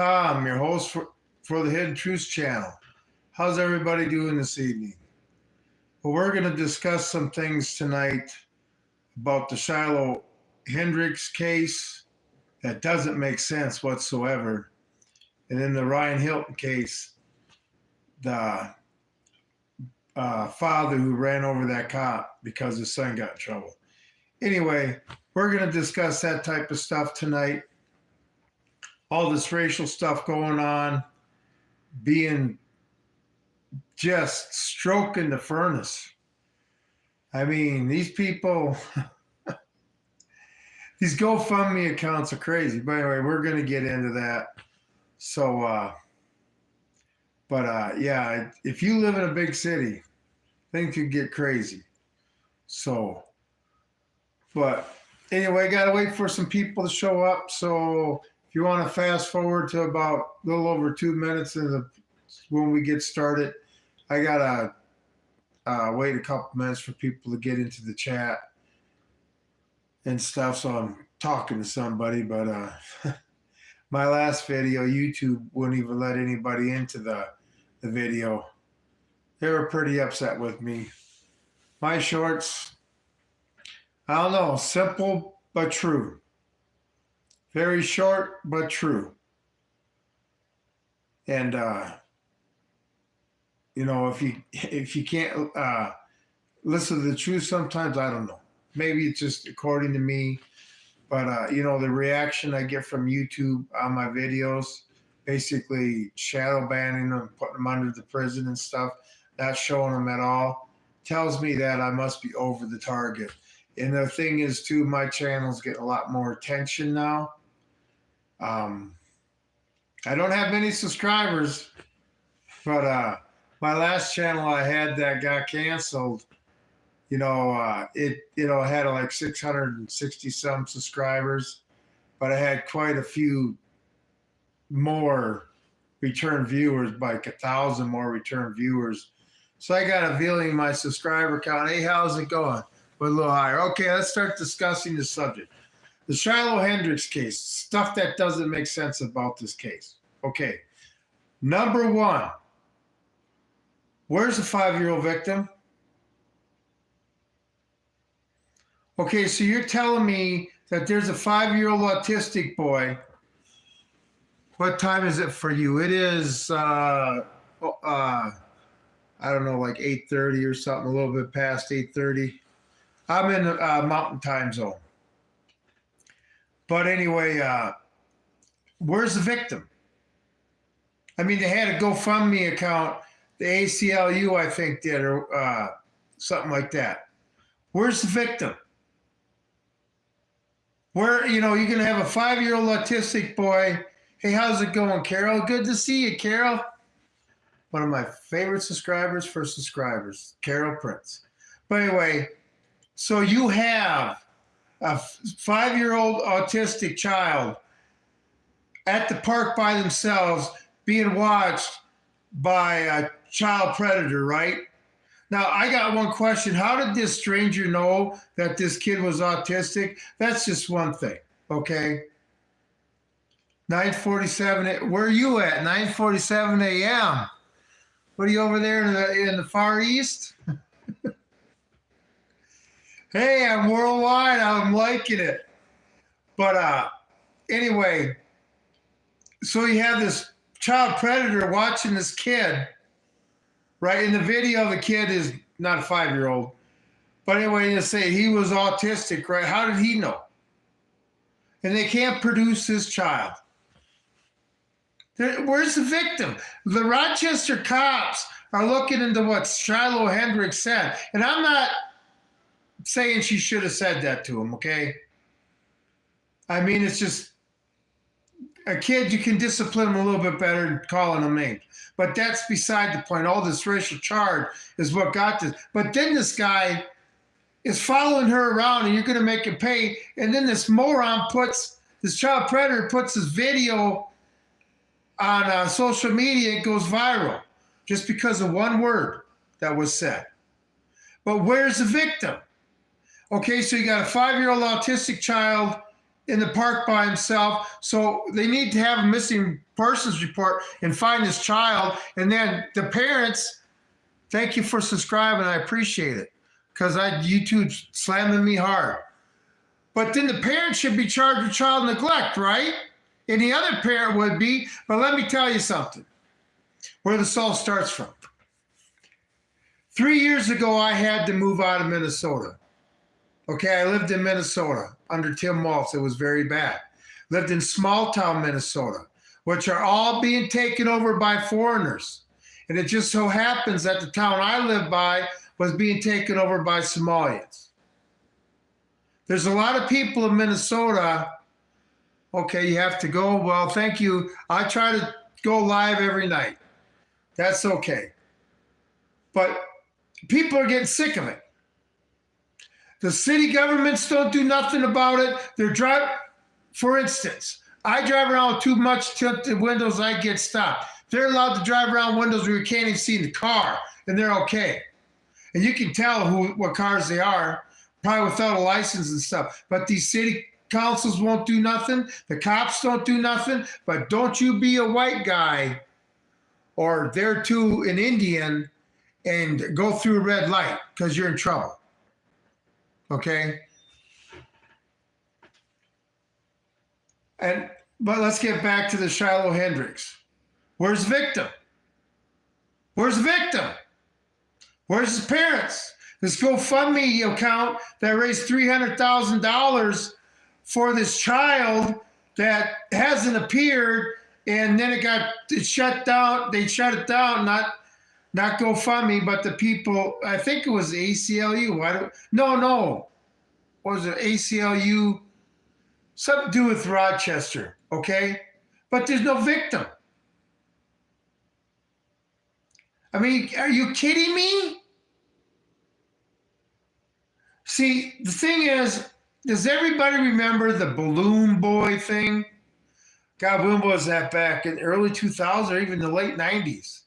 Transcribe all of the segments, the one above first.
I'm your host for the Hidden Truths channel. How's everybody doing this evening? Well, we're going to discuss some things tonight about the Shiloh Hendrix case that doesn't make sense whatsoever. And in the Ryan Hiltin case, the father who ran over that cop because his son got in trouble. Anyway, we're going to discuss that type of stuff tonight. All this racial stuff going on, being just stroking the furnace. I mean, these people, these GoFundMe accounts are crazy. But anyway, we're going to get into that. So, yeah, if you live in a big city, things could get crazy. So, but anyway, got to wait for some people to show up. So if you want to fast forward to about a little over 2 minutes when we get started, I got to wait a couple minutes for people to get into the chat and stuff. So I'm talking to somebody, but my last video, YouTube wouldn't even let anybody into the video. They were pretty upset with me. My shorts, I don't know, simple but true. Very short but true. And if you can't listen to the truth sometimes, I don't know. Maybe it's just according to me. But the reaction I get from YouTube on my videos, basically shadow banning them, putting them under the prison and stuff, not showing them at all, tells me that I must be over the target. And the thing is, too, my channel's getting a lot more attention now. I don't have many subscribers, but my last channel I had that got canceled, it had like 660 some subscribers, but I had quite a few more return viewers, like 1,000 more return viewers. So I got a feeling my subscriber count, hey, how's it going? But a little higher. Okay, let's start discussing the subject. The Shiloh Hendrix case, stuff that doesn't make sense about this case. Okay, number one, where's the 5-year-old victim? Okay, so you're telling me that there's a 5-year-old autistic boy. What time is it for you? It is, I don't know, like 8:30 or something, a little bit past 8:30. I'm in the mountain time zone. But anyway, where's the victim? I mean, they had a GoFundMe account, the ACLU, I think, did, or something like that. Where's the victim? Where, you're going to have a 5-year-old autistic boy. Hey, how's it going, Carol? Good to see you, Carol. One of my favorite subscribers for subscribers, Carol Prince. But anyway, so you have a 5-year-old autistic child at the park by themselves being watched by a child predator, right? Now, I got one question. How did this stranger know that this kid was autistic? That's just one thing, okay? 9:47, where are you at? 9:47 a.m. What are you over there in the Far East? Hey, I'm worldwide. I'm liking it. But anyway, so you have this child predator watching this kid, right? In the video, the kid is not a 5-year-old. But anyway, you say he was autistic, right? How did he know? And they can't produce this child. Where's the victim? The Rochester cops are looking into what Shiloh Hendrix said. And I'm not saying she should have said that to him, okay? I mean, it's just a kid, you can discipline him a little bit better than calling him names. But that's beside the point. All this racial charge is what got this. But then this guy is following her around and you're going to make him pay. And then this moron this child predator puts his video on social media. It goes viral just because of one word that was said. But where's the victim? Okay, so you got a 5-year-old autistic child in the park by himself. So they need to have a missing persons report and find this child. And then the parents, thank you for subscribing. I appreciate it, because YouTube's slamming me hard. But then the parent should be charged with child neglect, right? And the other parent would be. But let me tell you something, where this all starts from. 3 years ago, I had to move out of Minnesota. Okay, I lived in Minnesota under Tim Walz. It was very bad. Lived in small town Minnesota, which are all being taken over by foreigners. And it just so happens that the town I lived by was being taken over by Somalians. There's a lot of people in Minnesota. Okay, you have to go. Well, thank you. I try to go live every night. That's okay. But people are getting sick of it. The city governments don't do nothing about it. They're driving, for instance, I drive around with too much tinted windows, I get stopped. They're allowed to drive around windows where you can't even see the car, and they're okay. And you can tell what cars they are, probably without a license and stuff. But these city councils won't do nothing. The cops don't do nothing. But don't you be a white guy or there too an Indian and go through a red light, because you're in trouble. Okay? But let's get back to the Shiloh Hendrix. Where's the victim? Where's the victim? Where's his parents? This GoFundMe account that raised $300,000 for this child that hasn't appeared, and then it shut down. They shut it down, not GoFundMe, but the people, I think it was ACLU. No. What was it? ACLU? Something to do with Rochester, okay? But there's no victim. I mean, are you kidding me? See, the thing is, does everybody remember the Balloon Boy thing? God, Balloon Boy was that back in the early 2000s or even the late 90s,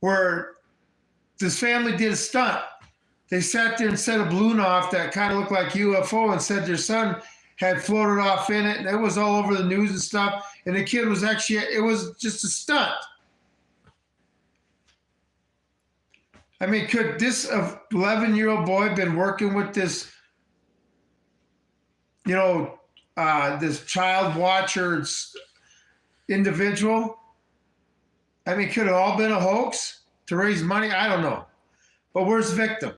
where this family did a stunt. They sat there and set a balloon off that kind of looked like UFO and said their son had floated off in it, and it was all over the news and stuff. And the kid was it was just a stunt. I mean, could this 11-year-old boy been working with this, this child watcher individual? I mean, could it all been a hoax to raise money? I don't know. But where's the victim?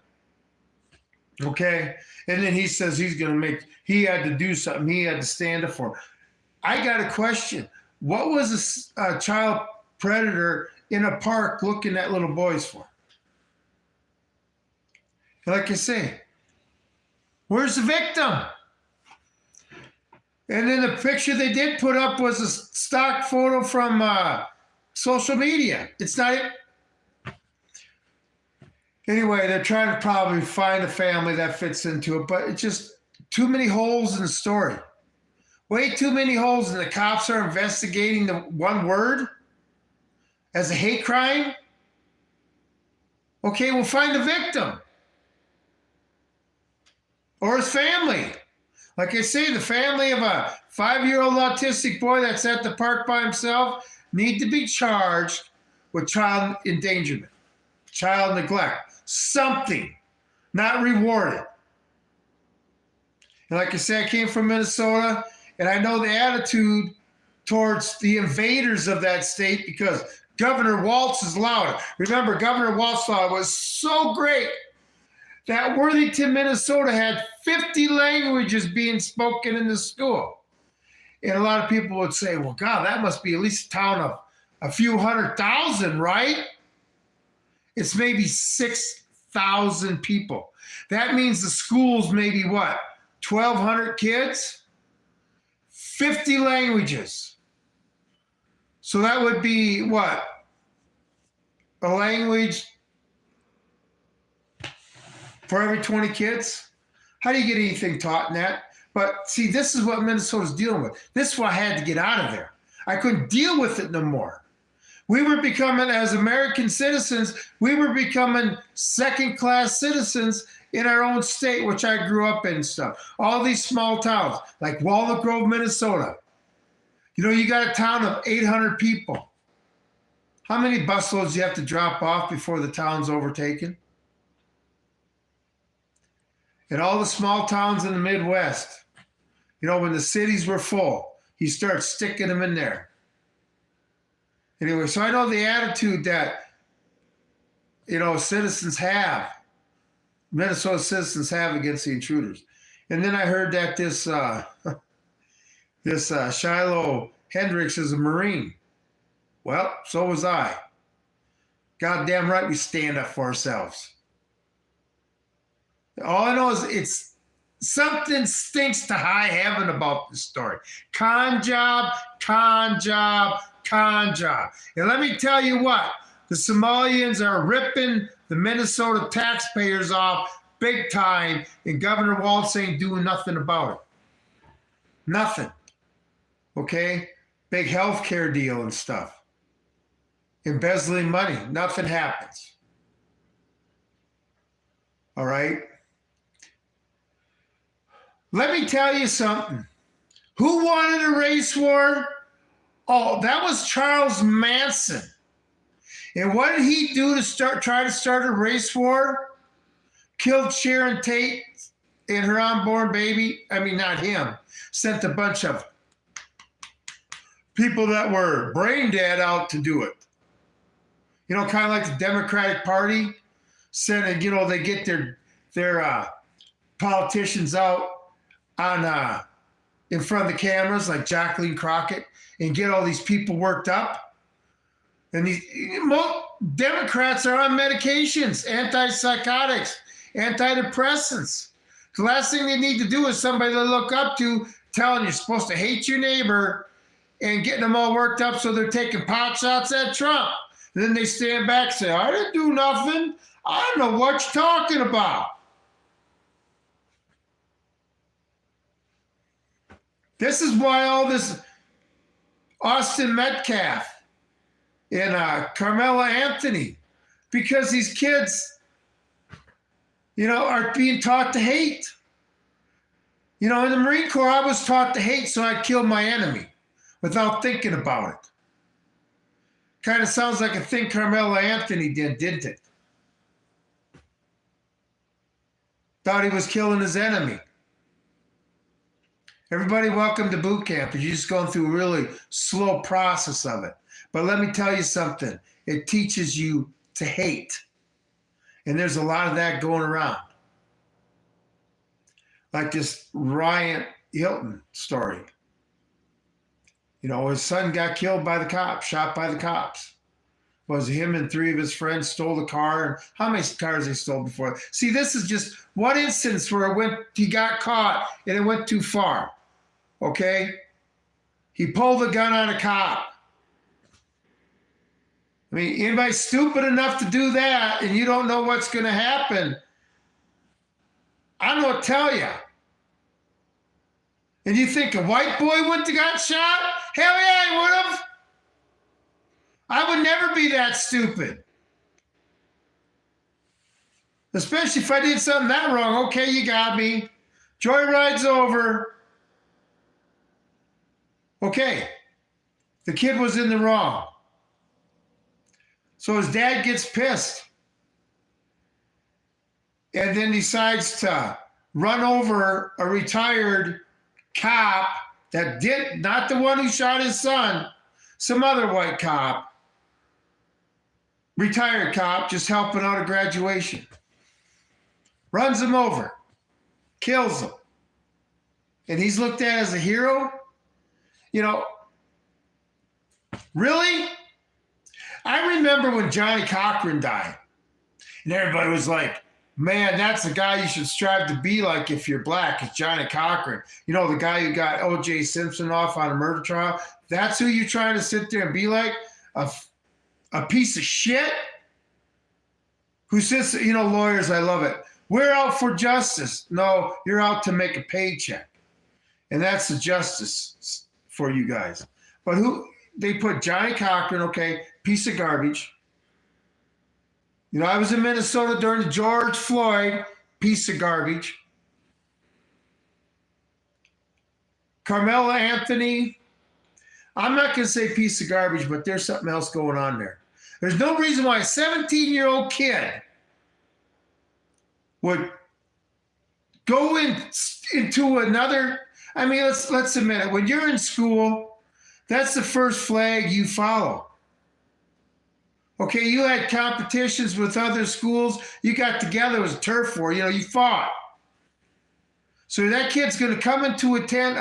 Okay. And then he says he had to do something. He had to stand up for him. I got a question. What was a child predator in a park looking at little boys for? Like I say, where's the victim? And then the picture they did put up was a stock photo from social media. It's not it. Anyway, they're trying to probably find a family that fits into it, but it's just too many holes in the story. Way too many holes, and the cops are investigating the one word as a hate crime. Okay, we'll find the victim. Or his family. Like I say, the family of a 5-year-old autistic boy that's at the park by himself need to be charged with child endangerment, child neglect, something, not rewarded. And like I say, I came from Minnesota, and I know the attitude towards the invaders of that state because Governor Walz is loud. Remember, Governor Walz was so great that Worthington, Minnesota had 50 languages being spoken in the school. And a lot of people would say, well, God, that must be at least a town of a few 100,000, right? It's maybe 6,000 people. That means the school's maybe what, 1,200 kids? 50 languages. So that would be what? A language for every 20 kids? How do you get anything taught in that? But see, this is what Minnesota's dealing with. This is why I had to get out of there. I couldn't deal with it no more. We were becoming, as American citizens, we were becoming second-class citizens in our own state, which I grew up in and stuff. All these small towns, like Walnut Grove, Minnesota. You know, you got a town of 800 people. How many busloads do you have to drop off before the town's overtaken? And all the small towns in the Midwest, you know, when the cities were full, he starts sticking them in there. Anyway, so I know the attitude that, you know, citizens have, Minnesota citizens have against the intruders. And then I heard that this Shiloh Hendrix is a Marine. Well, so was I. Goddamn right we stand up for ourselves. All I know is it's something stinks to high heaven about this story. Con job, con job, con job. And let me tell you what, the Somalians are ripping the Minnesota taxpayers off big time, and Governor Walz ain't doing nothing about it. Nothing. Okay? Big health care deal and stuff. Embezzling money. Nothing happens. All right? Let me tell you something. Who wanted a race war? Oh, that was Charles Manson. And what did he do to try to start a race war? Killed Sharon Tate and her unborn baby. I mean, not him. Sent a bunch of people that were brain dead out to do it. You know, kind of like the Democratic Party. Sending, you know, they get their politicians out on in front of the cameras like Jacqueline Crockett and get all these people worked up. And these Democrats are on medications, antipsychotics, antidepressants. The last thing they need to do is somebody to look up to telling you're supposed to hate your neighbor and getting them all worked up so they're taking pot shots at Trump. And then they stand back and say, I didn't do nothing. I don't know what you're talking about. This is why all this Austin Metcalf and Carmela Anthony, because these kids, you know, are being taught to hate. You know, in the Marine Corps, I was taught to hate, so I killed my enemy without thinking about it. Kind of sounds like a thing Carmela Anthony did, didn't it? Thought he was killing his enemy. Everybody, welcome to boot camp. You're just going through a really slow process of it. But let me tell you something. It teaches you to hate. And there's a lot of that going around. Like this Ryan Hiltin story. You know, his son got killed by the cops, shot by the cops. Was him and 3 of his friends stole the car. And how many cars they stole before? See, this is just one instance where he got caught and it went too far. Okay? He pulled the gun on a cop. I mean, anybody stupid enough to do that and you don't know what's going to happen, I don't know what to tell you. And you think a white boy wouldn't have got shot? Hell yeah, he would have. I would never be that stupid. Especially if I did something that wrong. Okay, you got me. Joyride's over. Okay, the kid was in the wrong. So his dad gets pissed and then decides to run over a retired cop that did, not the one who shot his son, some other white cop, retired cop, just helping out a graduation. Runs him over, kills him. And he's looked at as a hero? You know, really? I remember when Johnny Cochran died, and everybody was like, man, that's the guy you should strive to be like if you're black. It's Johnny Cochran. You know, the guy who got O.J. Simpson off on a murder trial. That's who you're trying to sit there and be like? A piece of shit? Who sits, you know, lawyers, I love it. We're out for justice. No, you're out to make a paycheck. And that's the justice for you guys. But they put Johnny Cochran, okay, piece of garbage. You know, I was in Minnesota during the George Floyd piece of garbage. Carmelo Anthony, I'm not going to say piece of garbage, but there's something else going on there. There's no reason why a 17-year-old kid would go into another. I mean, let's admit it. When you're in school, that's the first flag you follow. Okay, you had competitions with other schools. You got together as a turf war. You fought. So that kid's going to come into a tent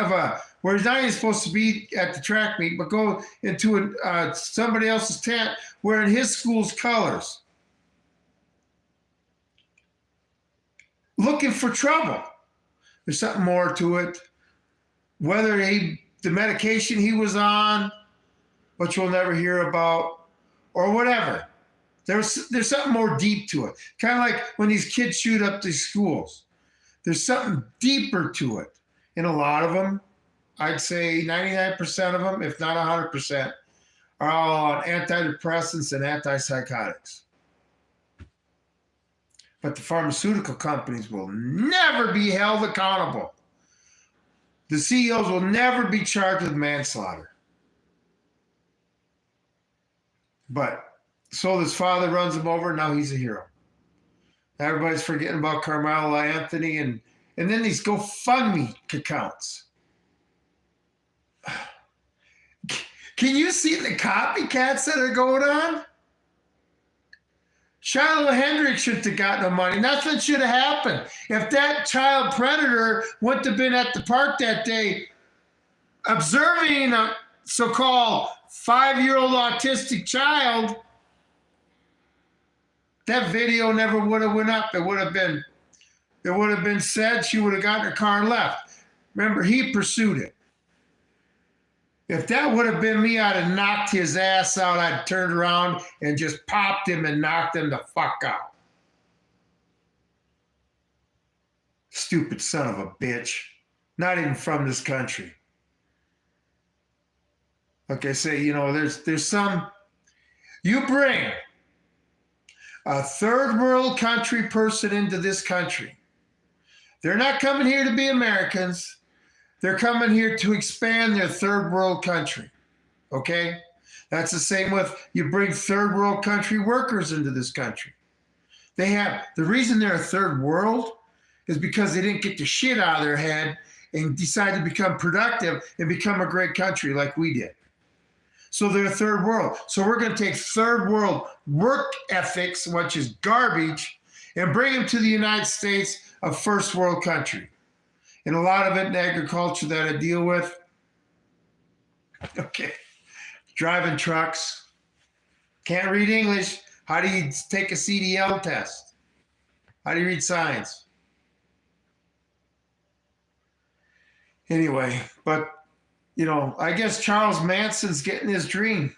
where he's not even supposed to be at the track meet, but go into somebody else's tent wearing his school's colors, looking for trouble. There's something more to it. Whether the medication he was on, which we'll never hear about, or whatever. There's something more deep to it. Kind of like when these kids shoot up these schools. There's something deeper to it. And a lot of them, I'd say 99% of them, if not 100%, are all on antidepressants and antipsychotics. But the pharmaceutical companies will never be held accountable. The CEOs will never be charged with manslaughter. But so this father runs him over, now he's a hero. Everybody's forgetting about Carmelo Anthony and then these GoFundMe accounts. Can you see the copycats that are going on? Shiloh Hendrix shouldn't have got no money. Nothing should have happened. If that child predator wouldn't have been at the park that day observing a so-called 5-year-old autistic child, that video never would have went up. It would have been said, she would have gotten her car and left. Remember, he pursued it. If that would have been me, I'd have knocked his ass out. I'd turned around and just popped him and knocked him the fuck out. Stupid son of a bitch. Not even from this country. Like I say, there's some, you bring a third world country person into this country. They're not coming here to be Americans. They're coming here to expand their third world country. Okay? That's the same with you bring third world country workers into this country. The reason they're a third world is because they didn't get the shit out of their head and decide to become productive and become a great country like we did. So they're a third world. So we're going to take third world work ethics, which is garbage, and bring them to the United States, a first world country. And a lot of it in agriculture that I deal with. Okay. Driving trucks. Can't read English. How do you take a CDL test? How do you read signs? Anyway, but I guess Charles Manson's getting his dream.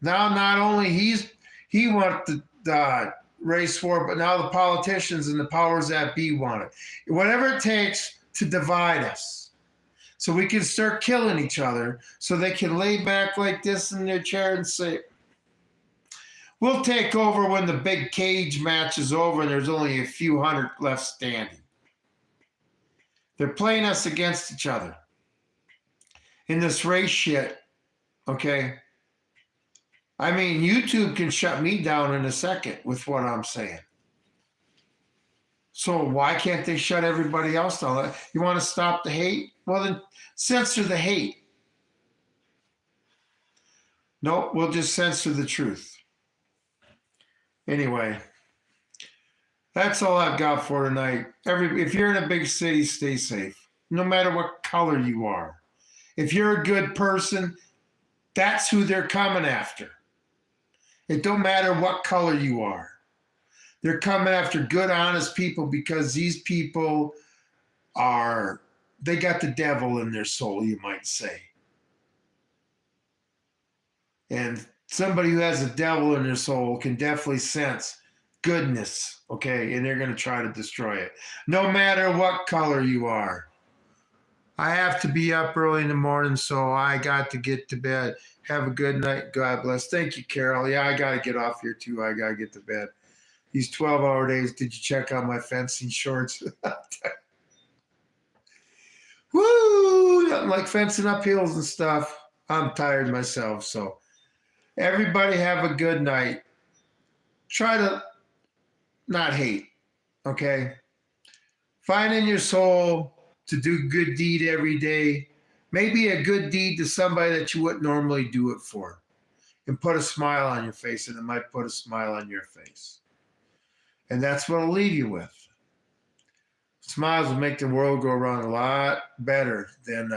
Now, not only he wants the race war, but now the politicians and the powers that be want it. Whatever it takes to divide us so we can start killing each other so they can lay back like this in their chair and say, we'll take over when the big cage match is over and there's only a few hundred left standing. They're playing us against each other in this race shit, okay? I mean, YouTube can shut me down in a second with what I'm saying. So why can't they shut everybody else down? You want to stop the hate? Well, then censor the hate. No, we'll just censor the truth. Anyway, that's all I've got for tonight. If you're in a big city, stay safe, no matter what color you are. If you're a good person, that's who they're coming after. It don't matter what color you are. They're coming after good, honest people because these people they got the devil in their soul, you might say. And somebody who has a devil in their soul can definitely sense goodness, okay? And they're going to try to destroy it. No matter what color you are. I have to be up early in the morning, so I got to get to bed. Have a good night. God bless. Thank you, Carol. Yeah, I got to get off here, too. I got to get to bed. these 12-hour days. Did you check out my fencing shorts? Woo! Nothing like fencing up hills and stuff. I'm tired myself. So everybody have a good night. Try to not hate, okay? Find in your soul to do good deed every day. Maybe a good deed to somebody that you wouldn't normally do it for. And put a smile on your face, and it might put a smile on your face. And that's what I'll leave you with. Smiles will make the world go around a lot better than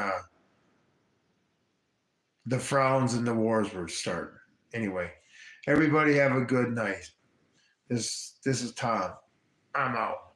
the frowns and the wars were starting. Anyway, everybody have a good night. This is Tom. I'm out.